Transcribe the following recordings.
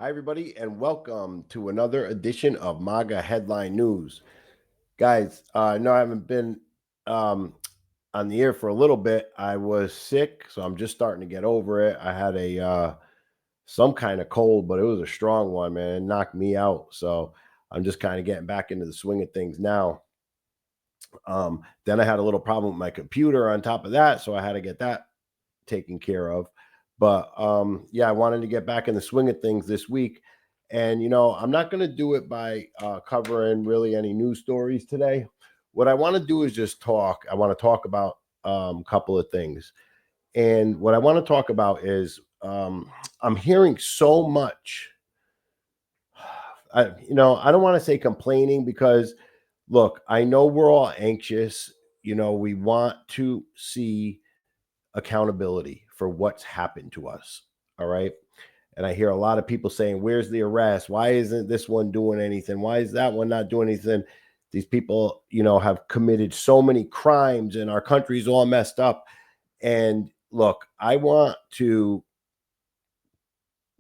Hi, everybody, and welcome to another edition of MAGA Headline News. Guys, I know I haven't been um, on the air for a little bit. I was sick, so I'm just starting to get over it. I had some kind of cold, but it was a strong one, man. It knocked me out. So I'm just kind of getting back into the swing of things now. Then I had a little problem with my computer on top of that, so I had to get that taken care of. But yeah, I wanted to get back in the swing of things this week. And, I'm not going to do it by covering really any news stories today. What I want to do is just talk. I want to talk about a couple of things. And what I want to talk about is I'm hearing so much. I don't want to say complaining because, look, I know we're all anxious. We want to see accountability for what's happened to us. All right. And I hear a lot of people saying, where's the arrest? Why isn't this one doing anything? Why is that one not doing anything? These people, have committed so many crimes and our country's all messed up. And look, I want to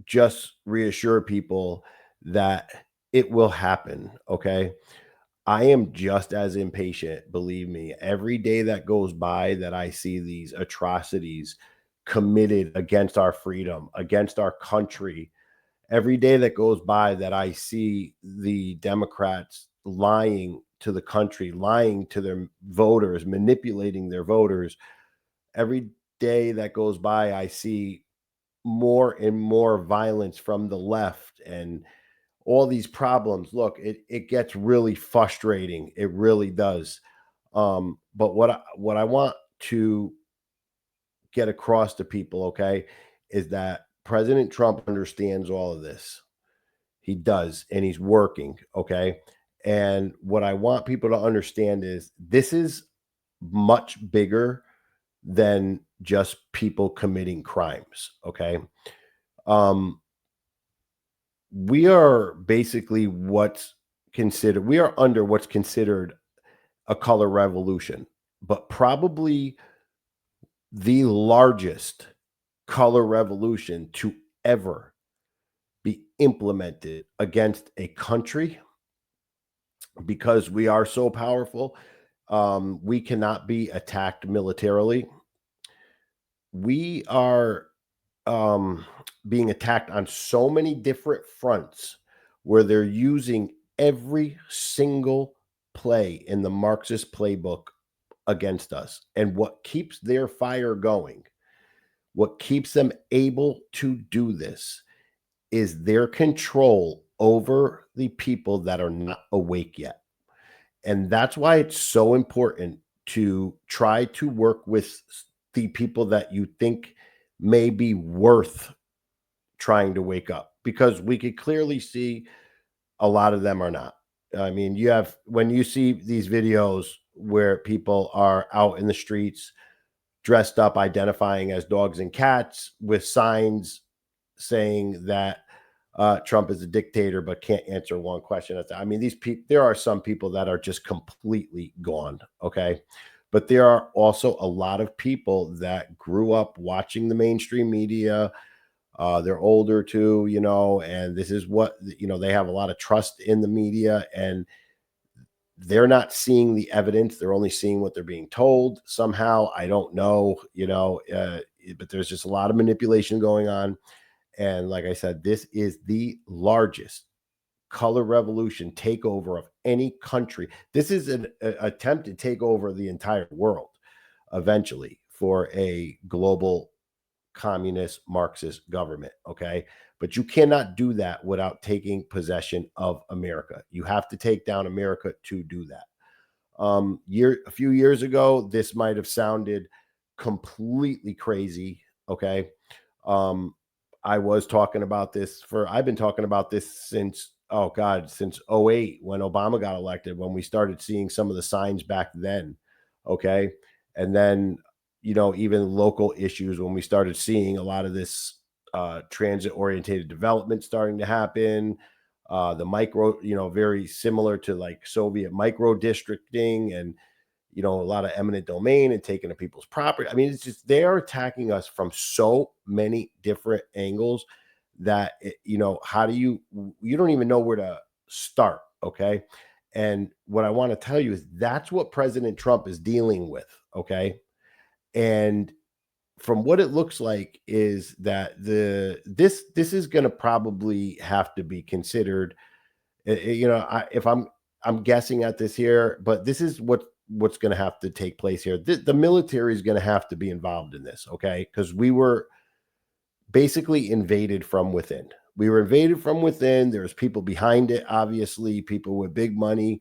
just reassure people that it will happen. Okay. I am just as impatient, believe me. Every day that goes by that I see these atrocities committed against our freedom, against our country, every day that goes by that I see the Democrats lying to the country, lying to their voters, manipulating their voters, every day that goes by, I see more and more violence from the left and all these problems. Look, it gets really frustrating. It really does. But what I want to get across to people, okay, is that President Trump understands all of this. He does, and he's working, okay? And what I want people to understand is this is much bigger than just people committing crimes, okay? Um, we are basically we are under what's considered a color revolution, but probably the largest color revolution to ever be implemented against a country because we are so powerful. We cannot be attacked militarily. We are um, being attacked on so many different fronts where they're using every single play in the Marxist playbook against us. And what keeps their fire going, what keeps them able to do this, is their control over the people that are not awake yet. And that's why it's so important to try to work with the people that you think may be worth trying to wake up, because we could clearly see a lot of them are not. I mean, when you see these videos where people are out in the streets dressed up, identifying as dogs and cats with signs saying that Trump is a dictator, but can't answer one question. I mean, these people, there are some people that are just completely gone. Okay. But there are also a lot of people that grew up watching the mainstream media. They're older too, and this is what, they have a lot of trust in the media, and they're not seeing the evidence. They're only seeing what they're being told somehow. I don't know, but there's just a lot of manipulation going on. And like I said, this is the largest color revolution takeover of any country. This is an attempt to take over the entire world eventually for a global communist Marxist government. Okay. But you cannot do that without taking possession of America. You have to take down America to do that. A few years ago, this might have sounded completely crazy. Okay. Um, I've been talking about this since, oh God, since '08 when Obama got elected, when we started seeing some of the signs back then. Okay. And then, even local issues, when we started seeing a lot of this transit orientated development starting to happen, the micro, very similar to like Soviet micro districting, and a lot of eminent domain and taking of people's property. I mean, it's just they are attacking us from so many different angles that, how do you don't even know where to start. Okay. And what I want to tell you is that's what President Trump is dealing with. Okay. And from what it looks like is that this is going to probably have to be considered. If I'm guessing at this here, but this is what's going to have to take place here. The military is going to have to be involved in this, okay? Because we were basically invaded from within. We were invaded from within. There's people behind it, obviously, people with big money,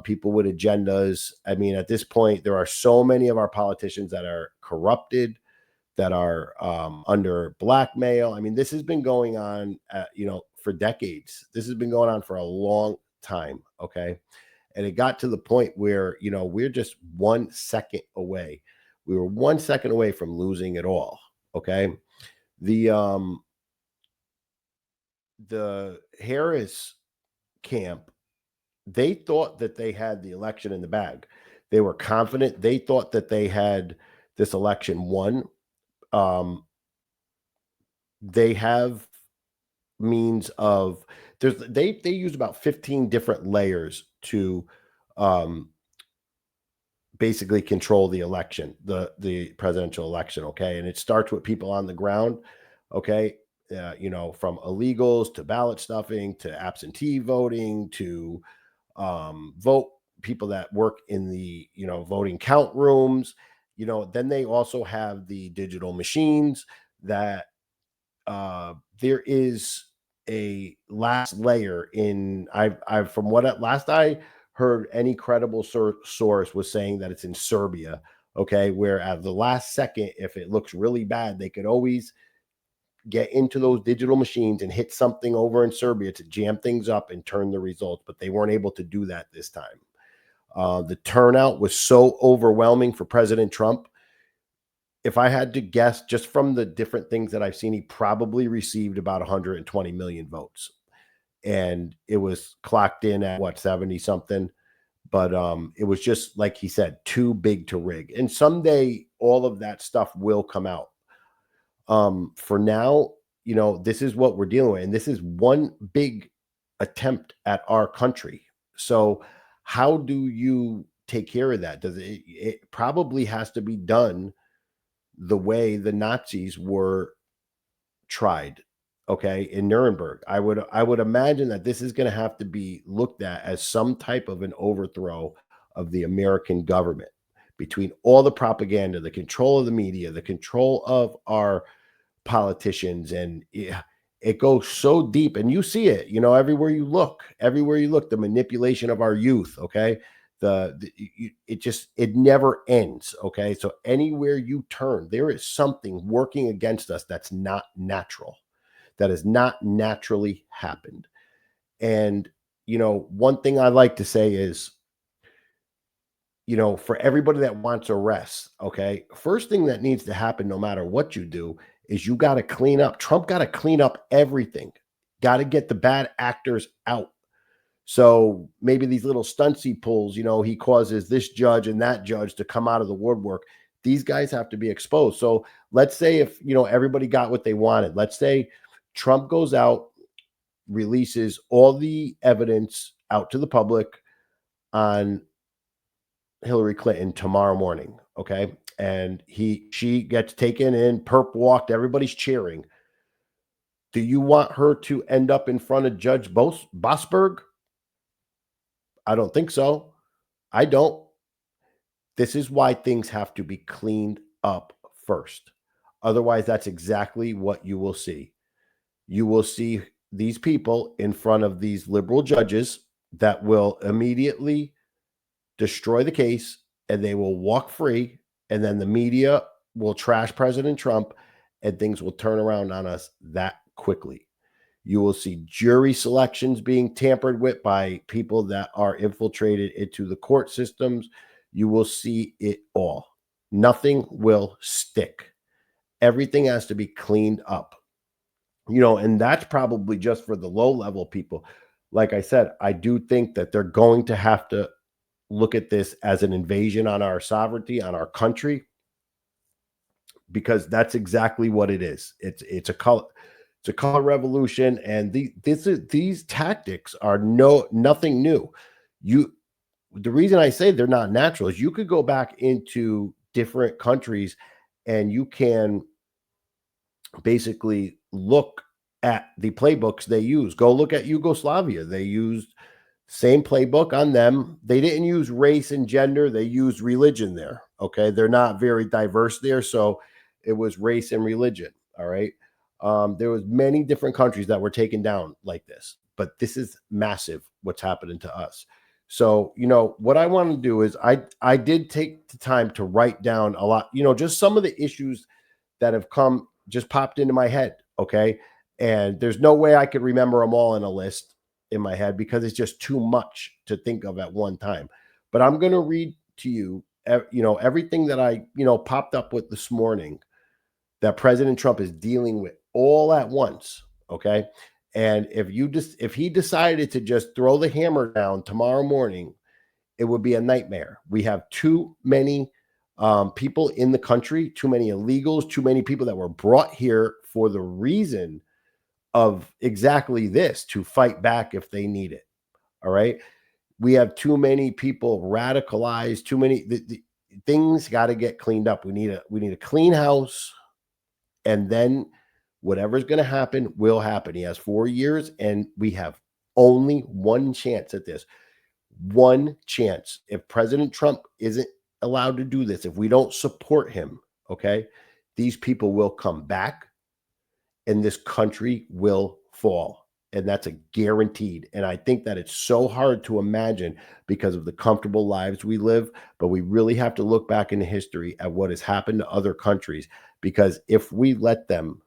people with agendas. I mean, at this point, there are so many of our politicians that are corrupted, that are under blackmail. I mean, this has been going on, for decades. This has been going on for a long time. Okay. And it got to the point where, we're just 1 second away. We were 1 second away from losing it all. Okay. The, the Harris camp, they thought that they had the election in the bag. They were confident. They thought that they had this election won. Um, they have means of they use about 15 different layers to um basically control the election, the presidential election. Okay. And it starts with people on the ground. Okay. From illegals to ballot stuffing to absentee voting to vote people that work in the voting count rooms. Then they also have the digital machines that there is a last layer in I've from what at last I heard, any credible source was saying that it's in Serbia. Okay, where at the last second, if it looks really bad, they could always get into those digital machines and hit something over in Serbia to jam things up and turn the results, but they weren't able to do that this time. The turnout was so overwhelming for President Trump. If I had to guess, just from the different things that I've seen, he probably received about 120 million votes. And it was clocked in at what, 70 something. But it was just like he said, too big to rig. And someday all of that stuff will come out. For now, this is what we're dealing with. And this is one big attempt at our country. So how do you take care of that? It probably has to be done the way the Nazis were tried, okay, in Nuremberg. I would imagine that this is going to have to be looked at as some type of an overthrow of the American government, between all the propaganda, the control of the media, the control of our politicians. And yeah, it goes so deep, and you see it, everywhere you look, the manipulation of our youth. Okay. It never ends. Okay. So anywhere you turn, there is something working against us that's not natural, that has not naturally happened. And, one thing I like to say is, for everybody that wants arrests, okay, first thing that needs to happen, no matter what you do, is you got to clean up. Trump got to clean up everything, got to get the bad actors out. So maybe these little stunts he pulls, he causes this judge and that judge to come out of the woodwork. These guys have to be exposed. So let's say if, everybody got what they wanted. Let's say Trump goes out, releases all the evidence out to the public on Hillary Clinton tomorrow morning. Okay. And she gets taken in, perp walked, everybody's cheering. Do you want her to end up in front of Judge Bosberg? I don't think so. I don't. This is why things have to be cleaned up first. Otherwise, that's exactly what you will see. You will see these people in front of these liberal judges that will immediately destroy the case, and they will walk free. And then the media will trash President Trump, and things will turn around on us that quickly. You will see jury selections being tampered with by people that are infiltrated into the court systems. You will see it all. Nothing will stick. Everything has to be cleaned up. And that's probably just for the low level people. Like I said, I do think that they're going to have to look at this as an invasion on our sovereignty, on our country, because that's exactly what it is. It's a color. It's a color revolution, and these tactics are nothing new. You The reason I say they're not natural is you could go back into different countries and you can basically look at the playbooks they use. Go look at Yugoslavia. They used same playbook on them. They didn't use race and gender, they used religion there. Okay. They're not very diverse there. So it was race and religion. All right. There was many different countries that were taken down like this, but this is massive what's happening to us. So, what I want to do is I did take the time to write down a lot, just some of the issues that have come just popped into my head. Okay. And there's no way I could remember them all in a list in my head because it's just too much to think of at one time. But I'm going to read to you, everything that I, popped up with this morning that President Trump is dealing with all at once. Okay. And if he decided to just throw the hammer down tomorrow morning, it would be a nightmare. We have too many people in the country, too many illegals, too many people that were brought here for the reason of exactly this, to fight back if they need it. All right. We have too many people radicalized, too many the things got to get cleaned up. We need a clean house, and then whatever's going to happen will happen. He has 4 years, and we have only one chance at this. One chance. If President Trump isn't allowed to do this, if we don't support him, okay, these people will come back and this country will fall. And that's a guaranteed. And I think that it's so hard to imagine because of the comfortable lives we live. But we really have to look back into history at what has happened to other countries, because if we let them,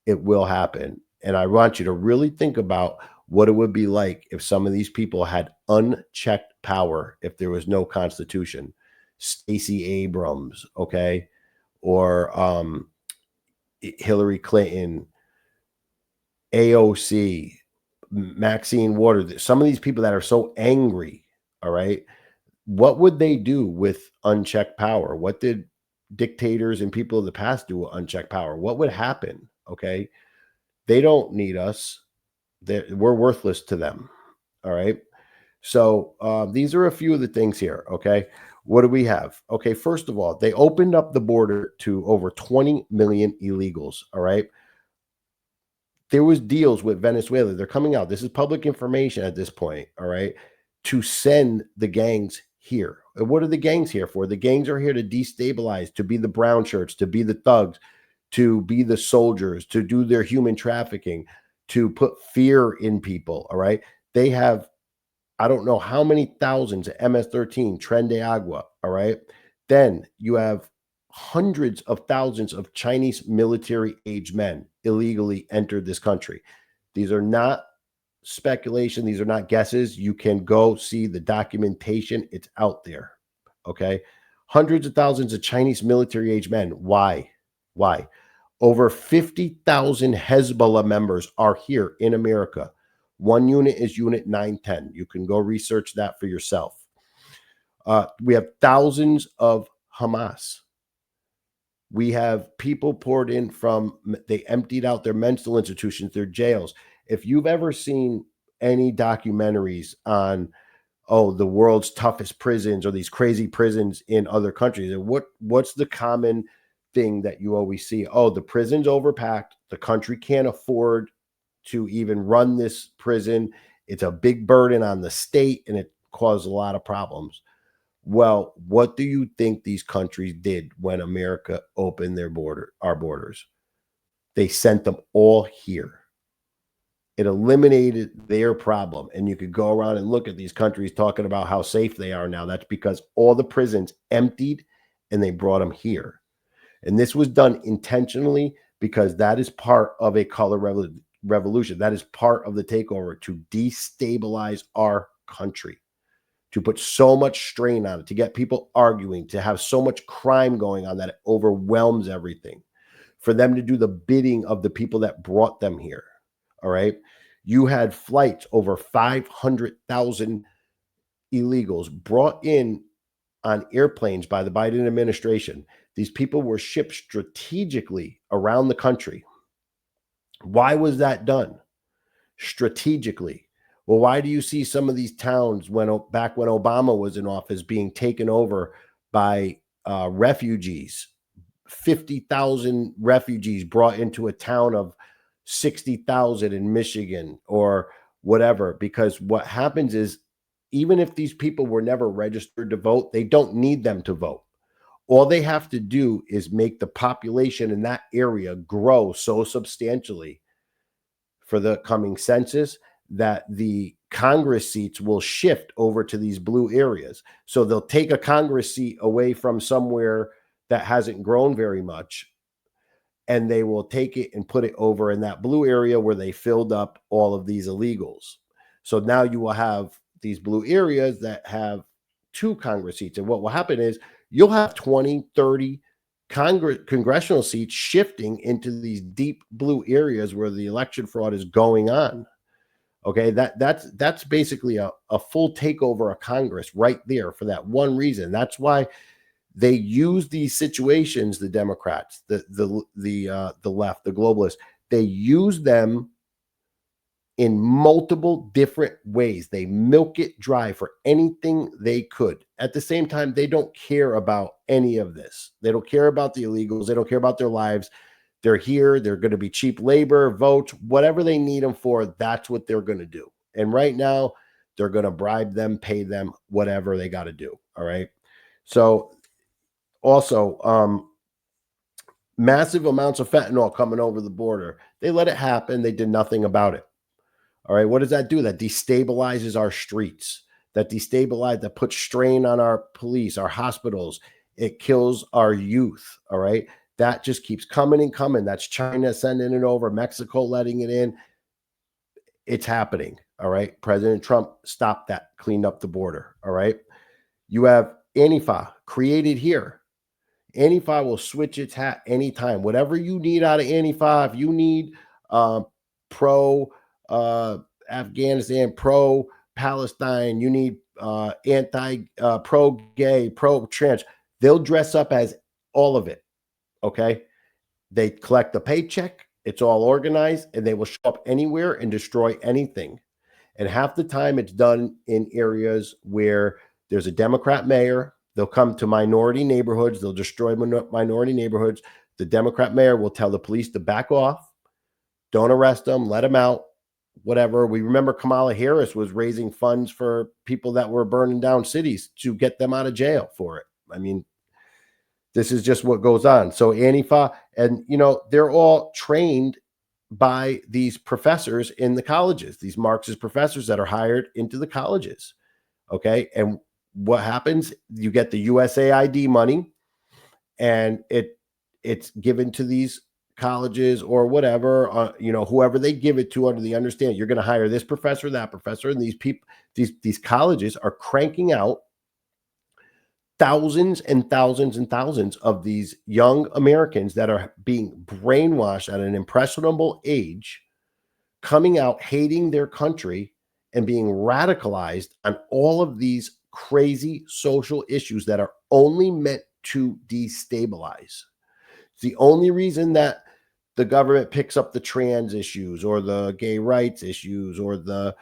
it will happen. And I want you to really think about what it would be like if some of these people had unchecked power, if there was no constitution. Stacey Abrams, okay, or Hillary Clinton, AOC, Maxine Waters, some of these people that are so angry, all right, what would they do with unchecked power? What did dictators and people of the past do with unchecked power? What would happen? Okay. They don't need us. We're worthless to them. All right. So these are a few of the things here. Okay. What do we have? Okay. First of all, they opened up the border to over 20 million illegals. All right. There was deals with Venezuela. They're coming out. This is public information at this point. All right. To send the gangs here. And what are the gangs here for? The gangs are here to destabilize, to be the brown shirts, to be the thugs, to be the soldiers, to do their human trafficking, to put fear in people. All right. They have, I don't know how many thousands of MS-13, Tren de Agua. All right. Then you have hundreds of thousands of Chinese military age men illegally entered this country. These are not speculation. These are not guesses. You can go see the documentation. It's out there. Okay. Hundreds of thousands of Chinese military age men. Why? Why? Over 50,000 Hezbollah members are here in America. One unit is Unit 910. You can go research that for yourself. We have thousands of Hamas. We have people poured in from, they emptied out their mental institutions, their jails. If you've ever seen any documentaries on, the world's toughest prisons or these crazy prisons in other countries, and what's the common thing that you always see? Oh, the prison's overpacked. The country can't afford to even run this prison. It's a big burden on the state, and it caused a lot of problems. Well, what do you think these countries did when America opened our borders? They sent them all here. It eliminated their problem. And you could go around and look at these countries talking about how safe they are now. That's because all the prisons emptied and they brought them here. And this was done intentionally because that is part of a color revolution. That is part of the takeover to destabilize our country, to put so much strain on it, to get people arguing, to have so much crime going on that it overwhelms everything, for them to do the bidding of the people that brought them here. All right. You had flights, over 500,000 illegals brought in on airplanes by the Biden administration. These people were shipped strategically around the country. Why was that done? Strategically. Well, why do you see some of these towns back when Obama was in office being taken over by refugees? 50,000 refugees brought into a town of 60,000 in Michigan or whatever. Because what happens is, even if these people were never registered to vote, they don't need them to vote. All they have to do is make the population in that area grow so substantially for the coming census that the Congress seats will shift over to these blue areas. So they'll take a Congress seat away from somewhere that hasn't grown very much, and they will take it and put it over in that blue area where they filled up all of these illegals. So now you will have these blue areas that have two Congress seats. And what will happen is you'll have 20, 30 congressional seats shifting into these deep blue areas where the election fraud is going on. Okay, that's basically a full takeover of Congress right there for that one reason. That's why they use these situations, the Democrats, the left, the globalists, they use them in multiple different ways. They milk it dry for anything they could. At the same time, they don't care about any of this. They don't care about the illegals. They don't care about their lives. They're here. They're going to be cheap labor, votes, whatever they need them for. That's what they're going to do. And right now, they're going to bribe them, pay them, whatever they got to do. All right. So also, massive amounts of fentanyl coming over the border. They let it happen. They did nothing about it. All right. What does that do? That destabilizes our streets. That puts strain on our police, our hospitals. It kills our youth. All right. That just keeps coming and coming. That's China sending it over, Mexico letting it in. It's happening. All right. President Trump stopped that, cleaned up the border. All right. You have Antifa created here. Antifa will switch its hat anytime. Whatever you need out of Antifa, if you need pro Afghanistan, pro Palestine, you need anti pro gay, pro trans, they'll dress up as all of it. Okay. They collect a paycheck. It's all organized, and they will show up anywhere and destroy anything. And half the time it's done in areas where there's a Democrat mayor. They'll come to minority neighborhoods. They'll destroy minority neighborhoods. The Democrat mayor will tell the police to back off. Don't arrest them. Let them out. Whatever. We remember Kamala Harris was raising funds for people that were burning down cities to get them out of jail for it. I mean, this is just what goes on. So Antifa, and they're all trained by these professors in the colleges, these Marxist professors that are hired into the colleges. Okay. And what happens? You get the USAID money, and it's given to these colleges or whatever, whoever they give it to, under the understanding you're going to hire this professor, that professor, and these people, these colleges are cranking out thousands and thousands and thousands of these young Americans that are being brainwashed at an impressionable age, coming out hating their country and being radicalized on all of these crazy social issues that are only meant to destabilize. It's the only reason that the government picks up the trans issues or the gay rights issues or the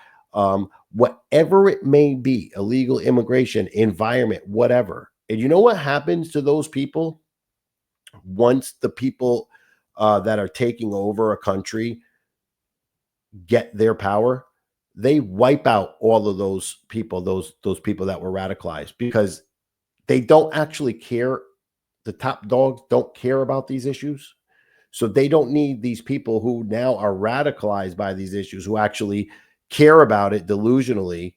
whatever it may be, illegal immigration, environment, whatever. And you know what happens to those people once the people that are taking over a country get their power? They wipe out all of those people, those people that were radicalized, because they don't actually care. The top dogs don't care about these issues. So they don't need these people who now are radicalized by these issues, who actually care about it delusionally.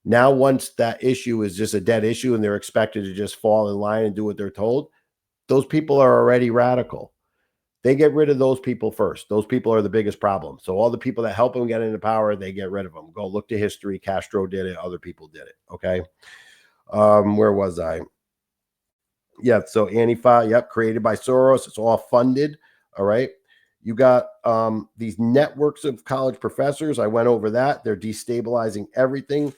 Now, once that issue is just a dead issue and they're expected to just fall in line and do what they're told, those people are already radical. They get rid of those people first. Those people are the biggest problem. So all the people that help them get into power, they get rid of them. Go look to history. Castro did it. Other people did it. Okay. Where was I? Yeah. So Antifa, yep, created by Soros. It's all funded. All right. You got these networks of college professors. I went over that. They're destabilizing everything.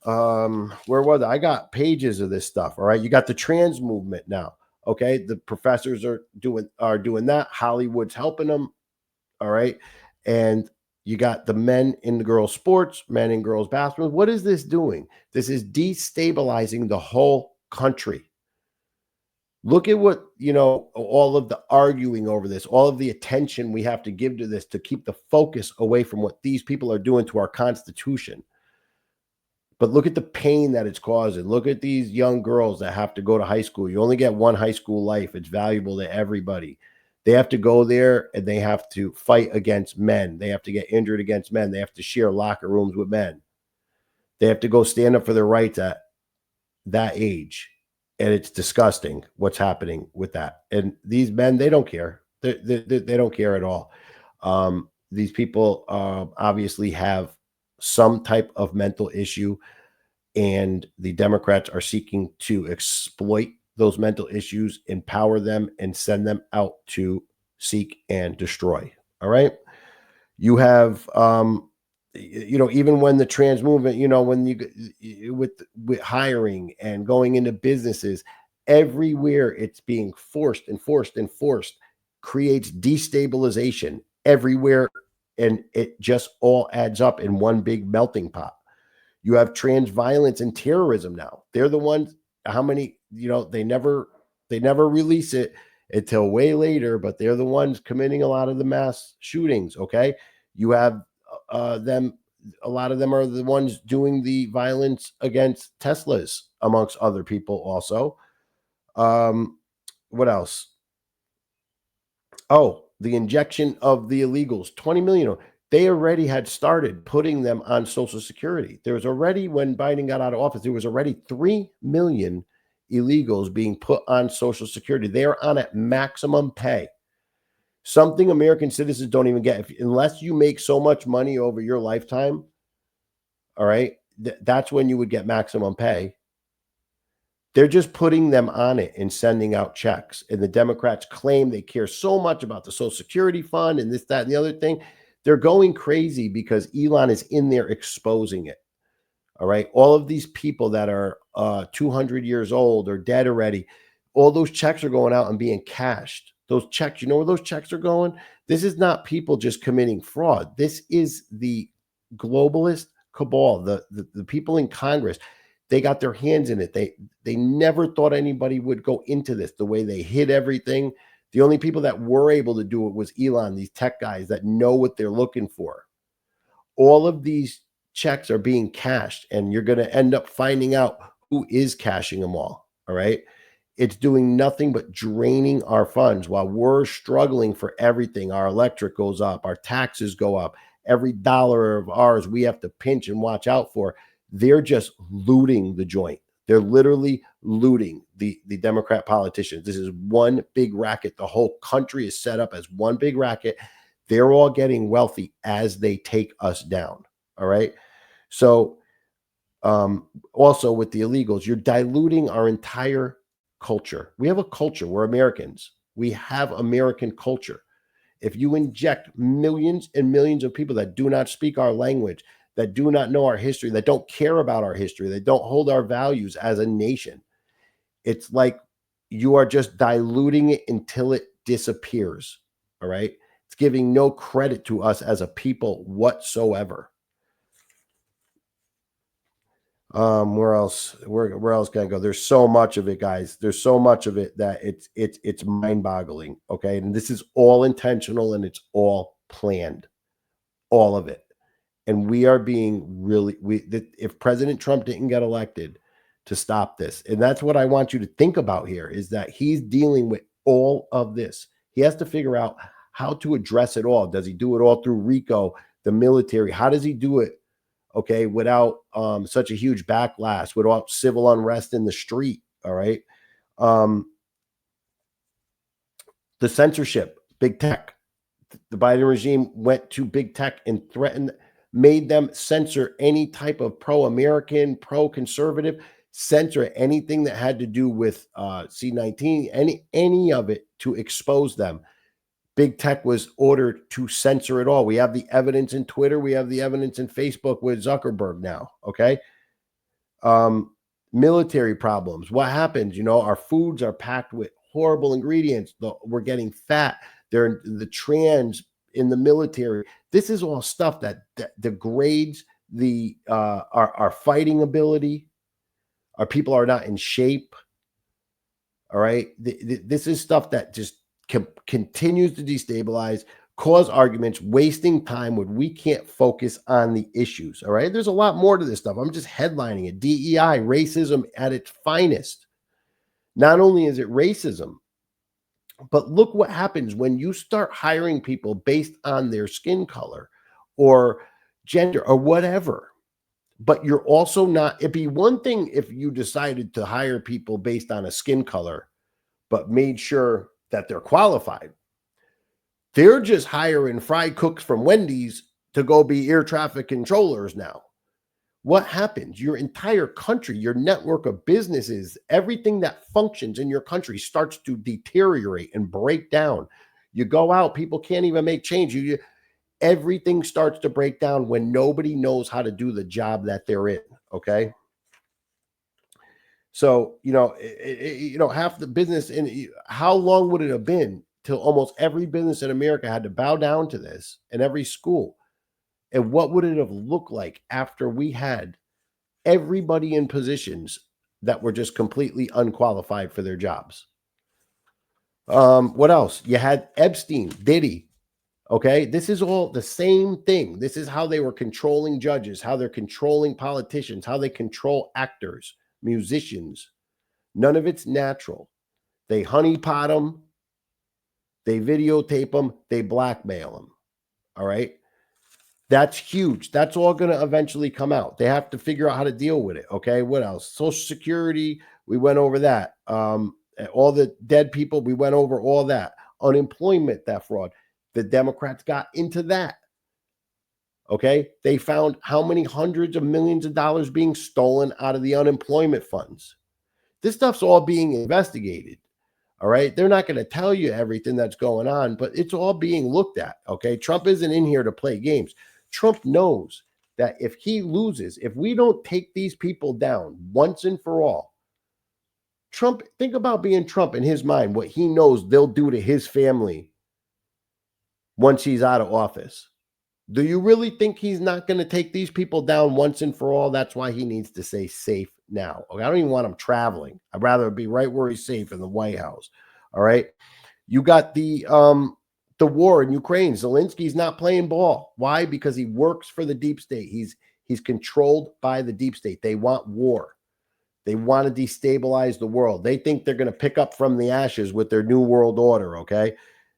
Where was it? I got pages of this stuff. All right. You got the trans movement now. Okay. The professors are doing that. Hollywood's helping them. All right. And you got the men in the girls' sports, men in girls' basketball. What is this doing? This is destabilizing the whole country. Look at what, all of the arguing over this, all of the attention we have to give to this to keep the focus away from what these people are doing to our Constitution. But look at the pain that it's causing. Look at these young girls that have to go to high school. You only get one high school life. It's valuable to everybody. They have to go there and they have to fight against men. They have to get injured against men. They have to share locker rooms with men. They have to go stand up for their rights at that age. And it's disgusting what's happening with that. And these men, they don't care. They don't care at all. These people obviously have some type of mental issue, and the Democrats are seeking to exploit those mental issues, empower them, and send them out to seek and destroy. All right. You have, even when the trans movement, when with hiring and going into businesses, everywhere it's being forced and forced and forced, creates destabilization everywhere, and it just all adds up in one big melting pot. You have trans violence and terrorism now. They're the ones, how many, they never release it until way later, but they're the ones committing a lot of the mass shootings. Okay. You have them, a lot of them are the ones doing the violence against Teslas, amongst other people also. What else? Oh, the injection of the illegals, 20 million. They already had started putting them on Social Security. There was already, when Biden got out of office, there was already 3 million illegals being put on Social Security. They are on at maximum pay. Something American citizens don't even get. Unless you make so much money over your lifetime, all right, that's when you would get maximum pay. They're just putting them on it and sending out checks. And the Democrats claim they care so much about the Social Security fund and this, that, and the other thing. They're going crazy because Elon is in there exposing it. All right. All of these people that are 200 years old or dead already, all those checks are going out and being cashed. Those checks, you know where those checks are going? This is not people just committing fraud. This is the globalist cabal, the people in Congress. They got their hands in it. They never thought anybody would go into this, the way they hid everything. The only people that were able to do it was Elon, these tech guys that know what they're looking for. All of these checks are being cashed, and you're going to end up finding out who is cashing them all. All right. It's doing nothing but draining our funds while we're struggling for everything. Our electric goes up, our taxes go up. Every dollar of ours we have to pinch and watch out for. They're just looting the joint. They're literally looting the Democrat politicians. This is one big racket. The whole country is set up as one big racket. They're all getting wealthy as they take us down. All right. So also with the illegals, you're diluting our entire culture. We have a culture. We're Americans. We have American culture. If you inject millions and millions of people that do not speak our language, that do not know our history, that don't care about our history, that don't hold our values as a nation, it's like you are just diluting it until it disappears. All right. It's giving no credit to us as a people whatsoever. Where else? Where else can I go? There's so much of it, guys. There's so much of it that it's mind-boggling. Okay. And this is all intentional and it's all planned. All of it. And we are being really, if President Trump didn't get elected to stop this, and that's what I want you to think about here, is that he's dealing with all of this. He has to figure out how to address it all. Does he do it all through RICO, the military? How does he do it? Okay, without such a huge backlash, without civil unrest in the street. All right. Um, the censorship, big tech. The Biden regime went to big tech and threatened, made them censor any type of pro-American, pro-conservative, censor anything that had to do with C-19, any of it, to expose them. Big tech was ordered to censor it all. We have the evidence in Twitter. We have the evidence in Facebook with Zuckerberg now. Okay. Military problems. What happens? Our foods are packed with horrible ingredients. We're getting fat. The trans in the military. This is all stuff that degrades our fighting ability. Our people are not in shape. All right. This is stuff that just continues to destabilize, cause arguments, wasting time when we can't focus on the issues. All right. There's a lot more to this stuff. I'm just headlining it. DEI, racism at its finest. Not only is it racism, but look what happens when you start hiring people based on their skin color or gender or whatever. But you're also not, it'd be one thing if you decided to hire people based on a skin color, but made sure that they're qualified. They're just hiring fry cooks from Wendy's to go be air traffic controllers now. What happens? Your entire country, your network of businesses, everything that functions in your country starts to deteriorate and break down. You go out, people can't even make change. Everything starts to break down when nobody knows how to do the job that they're in. Okay. So, half the business how long would it have been till almost every business in America had to bow down to this, and every school? And what would it have looked like after we had everybody in positions that were just completely unqualified for their jobs? What else? You had Epstein, Diddy. Okay. This is all the same thing. This is how they were controlling judges, how they're controlling politicians, how they control actors, musicians. None of it's natural. They honeypot them, they videotape them, they blackmail them. All right. That's huge. That's all going to eventually come out. They have to figure out how to deal with it. Okay. What else? Social Security. We went over that. All the dead people. We went over all that. Unemployment, that fraud. The Democrats got into that. Okay. They found how many hundreds of millions of dollars being stolen out of the unemployment funds. This stuff's all being investigated. All right. They're not going to tell you everything that's going on, but it's all being looked at. Okay. Trump isn't in here to play games. Trump knows that if he loses, if we don't take these people down once and for all, Trump, think about being Trump in his mind, what he knows they'll do to his family once he's out of office. Do you really think he's not going to take these people down once and for all? That's why he needs to stay safe now. Okay, I don't even want him traveling. I'd rather be right where he's safe in the White House. All right. You got the war in Ukraine. Zelensky's not playing ball. Why? Because he works for the deep state. He's controlled by the deep state. They want war. They want to destabilize the world. They think they're going to pick up from the ashes with their new world order. Okay.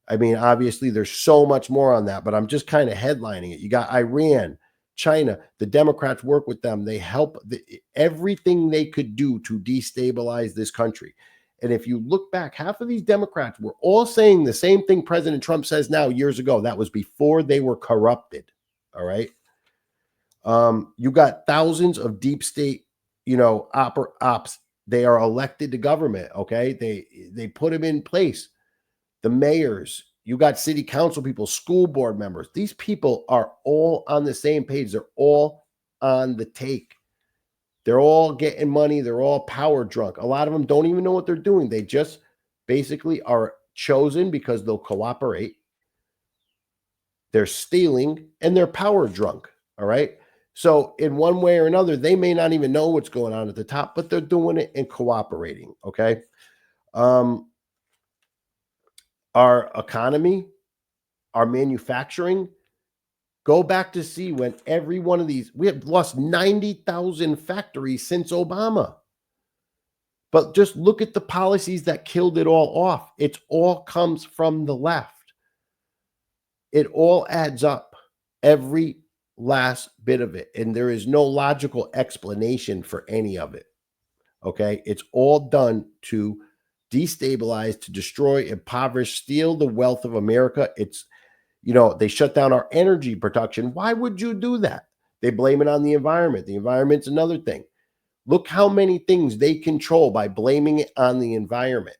I mean, obviously, there's so much more on that, but I'm just kind of headlining it. You got Iran, China. The Democrats work with them. They help everything they could do to destabilize this country. And if you look back, half of these Democrats were all saying the same thing President Trump says now years ago. That was before they were corrupted. All right. You got thousands of deep state, ops. They are elected to government. Okay. They put them in place. The mayors, you got city council people, school board members. These people are all on the same page. They're all on the take. They're all getting money. They're all power drunk. A lot of them don't even know what they're doing. They just basically are chosen because they'll cooperate. They're stealing and they're power drunk. All right. So in one way or another, they may not even know what's going on at the top, but they're doing it and cooperating. Okay. Our economy, our manufacturing, go back to see when every one of these, we have lost 90,000 factories since Obama. But just look at the policies that killed it all off. It all comes from the left. It all adds up, every last bit of it. And there is no logical explanation for any of it. Okay. It's all done to destabilize, to destroy, impoverish, steal the wealth of America. It's, they shut down our energy production. Why would you do that? They blame it on the environment. The environment's another thing. Look how many things they control by blaming it on the environment.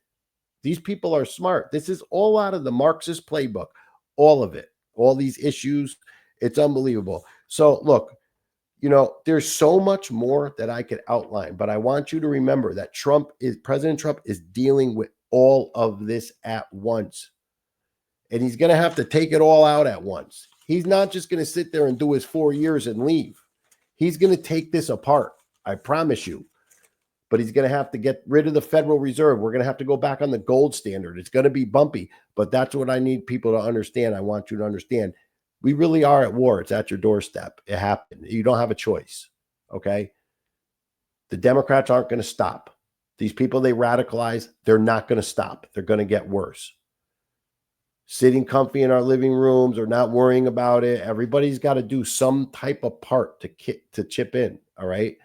These people are smart. This is all out of the Marxist playbook. All of it. All these issues. It's unbelievable. So look, there's so much more that I could outline, but I want you to remember that President Trump is dealing with all of this at once. and he's going to have to take it all out at once. He's not just going to sit there and do his 4 years and leave. He's going to take this apart. I promise you. But he's going to have to get rid of the Federal Reserve. We're going to have to go back on the gold standard. It's going to be bumpy, but that's what I need people to understand. I want you to understand. We really are at war. It's at your doorstep. It happened. You don't have a choice. Okay. The Democrats aren't going to stop. These people they radicalize, they're not going to stop. They're going to get worse. Sitting comfy in our living rooms or not worrying about it. Everybody's got to do some type of part to chip in. All right.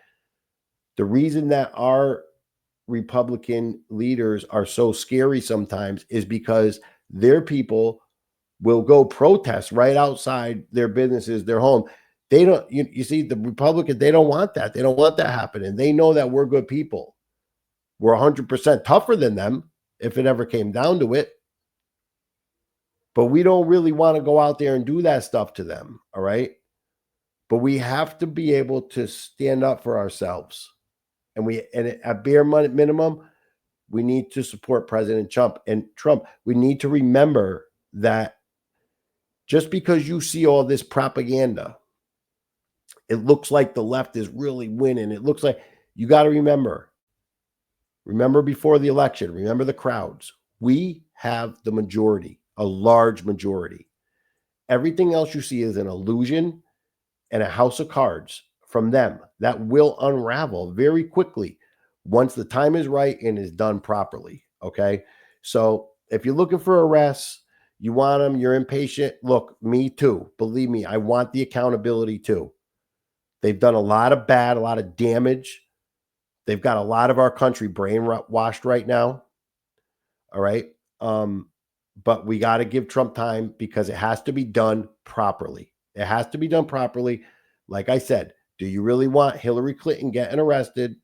The reason that our Republican leaders are so scary sometimes is because their people will go protest right outside their businesses, their home. They don't, you see, the Republicans, they don't want that. They don't want that happening. They know that we're good people. We're 100% tougher than them if it ever came down to it. But we don't really want to go out there and do that stuff to them. All right. But we have to be able to stand up for ourselves. And at bare minimum, we need to support President Trump. And Trump, we need to remember that just because you see all this propaganda, it looks like the left is really winning. It looks like you got to remember before the election, remember the crowds. We have the majority, a large majority. Everything else you see is an illusion and a house of cards from them that will unravel very quickly once the time is right and is done properly. Okay. So if you're looking for arrests, you want them, you're impatient. Look, me too. Believe me, I want the accountability too. They've done a lot of bad, a lot of damage. They've got a lot of our country brainwashed right now. All right. But we got to give Trump time because it has to be done properly. It has to be done properly. Like I said, do you really want Hillary Clinton getting arrested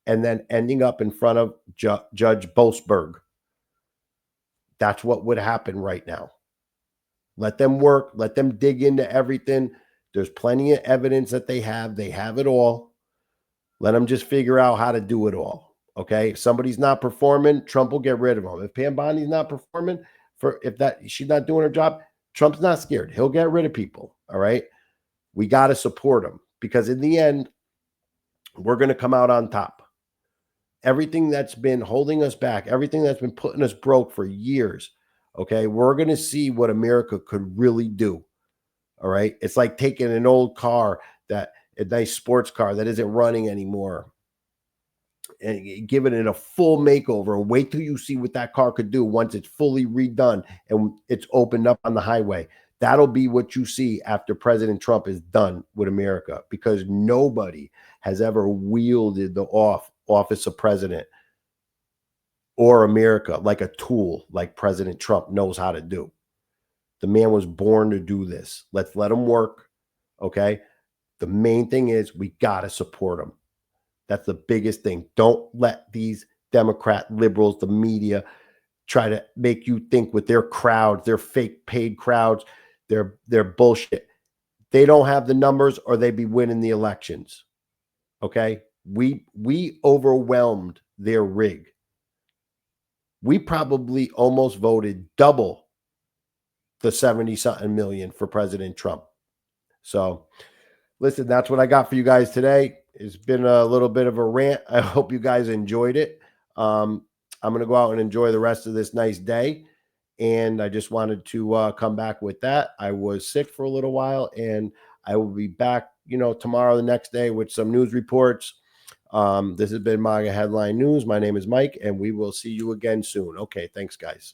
and then ending up in front of Judge Boasberg? That's what would happen right now. Let them work. Let them dig into everything. There's plenty of evidence that they have. They have it all. Let them just figure out how to do it all. Okay. If somebody's not performing, Trump will get rid of them. If Pam Bondi's not performing, she's not doing her job, Trump's not scared. He'll get rid of people. All right. We got to support him because in the end, we're going to come out on top. Everything that's been holding us back, everything that's been putting us broke for years. Okay. We're going to see what America could really do. All right. It's like taking an old car, a nice sports car that isn't running anymore, and giving it a full makeover and wait till you see what that car could do once it's fully redone and it's opened up on the highway. That'll be what you see after President Trump is done with America, because nobody has ever wielded the office of president or America like a tool like President Trump knows how to do. The man was born to do this. Let's let him work. Okay. The main thing is we got to support him. That's the biggest thing. Don't let these Democrat liberals, the media, try to make you think with their crowds, their fake paid crowds, their bullshit. They don't have the numbers or they'd be winning the elections. Okay. We overwhelmed their rig. We probably almost voted double the 70-something million for President Trump. So listen, that's what I got for you guys today. It's been a little bit of a rant. I hope you guys enjoyed it. I'm going to go out and enjoy the rest of this nice day. And I just wanted to come back with that. I was sick for a little while, and I will be back, tomorrow, the next day, with some news reports. This has been MAGA Headline News. My name is Mike, and we will see you again soon. Okay, thanks, guys.